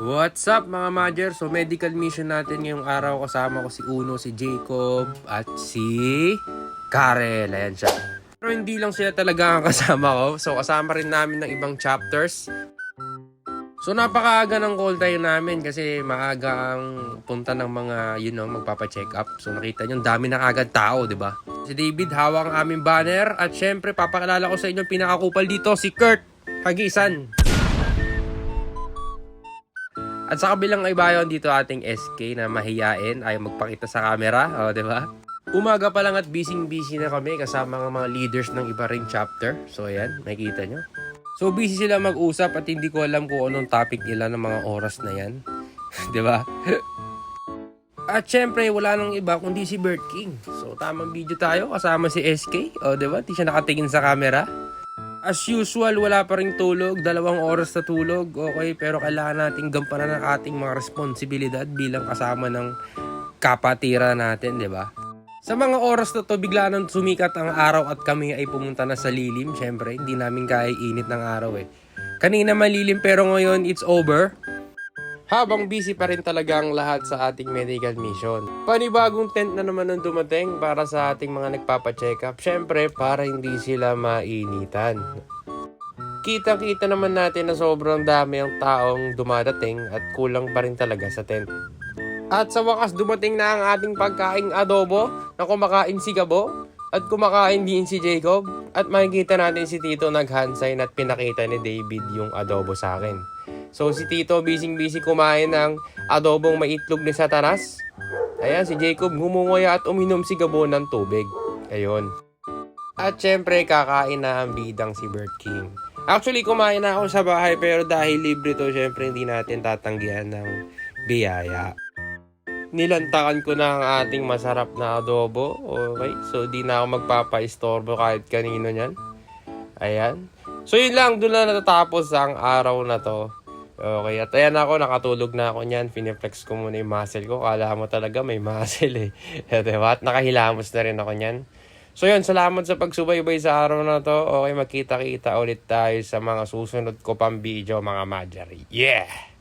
What's up mga Madger? So medical mission natin ngayong araw. Kasama ko si Uno, si Jacob at si Karel. Ayan siya. Pero hindi lang sila talaga ang kasama ko. So kasama rin namin ng ibang chapters. So napakaaga ng call time namin kasi maaga ang punta ng mga magpapa-check up. So nakita nyo, dami na agad tao, di ba? Si David hawak ang aming banner at syempre papakilala ko sa inyo pinakakupal dito, si Kurt Hagisan. At sa kabilang ay bayon dito ating SK na mahiyain, ayaw magpakita sa camera, di ba? Umaga pa lang at busy na kami kasama ng mga leaders ng iba ring chapter. So ayan, makikita nyo. So busy sila mag-usap at hindi ko alam kung anong topic nila ng mga oras na yan. Di ba? At syempre wala nang iba kundi si Bert King. So tamang video tayo kasama si SK. O di ba? Di siya nakatingin sa camera. As usual, wala pa ring tulog. 2 oras na tulog. Okay, pero kailangan nating gampanan ang ating mga responsibilidad bilang kasama ng kapatira natin, di ba? Sa mga oras na to, bigla nang sumikat ang araw at kami ay pumunta na sa lilim. Siyempre, hindi namin kaya init ng araw eh. Kanina malilim pero ngayon it's over. Habang busy pa rin talaga ang lahat sa ating medical mission. Panibagong tent na naman ang dumating para sa ating mga nagpapacheck up. Siyempre, para hindi sila mainitan. Kita-kita naman natin na sobrang dami ang taong dumadating at kulang pa rin talaga sa tent. At sa wakas dumating na ang ating pagkaing adobo na kumakain si Gabo at kumakain din si Jacob. At makikita natin si Tito nag-hand sign at pinakita ni David yung adobo sa akin. So si Tito busy kumain ng adobong may itlog ni Satanas. Ayan, si Jacob ngumunguya at uminom si Gabo ng tubig. Ayun. At syempre kakain na ang bidang si Bert King. Actually kumain na ako sa bahay pero dahil libre to syempre hindi natin tatanggihan ng biyaya. Nilantakan ko na ang ating masarap na adobo. Okay, so di na ako magpapa-istorbo kahit kanino nyan. Ayan. So yun lang, doon na natatapos ang araw na to. Okay, at ayan ako, nakatulog na ako nyan. Pineflex ko muna yung muscle ko. Kala mo talaga may muscle eh. Diba? At nakahilamos na rin ako nyan. So yun, salamat sa pagsubaybay sa araw na to. Okay, magkita-kita ulit tayo sa mga susunod ko pang video mga Madjari. Yeah!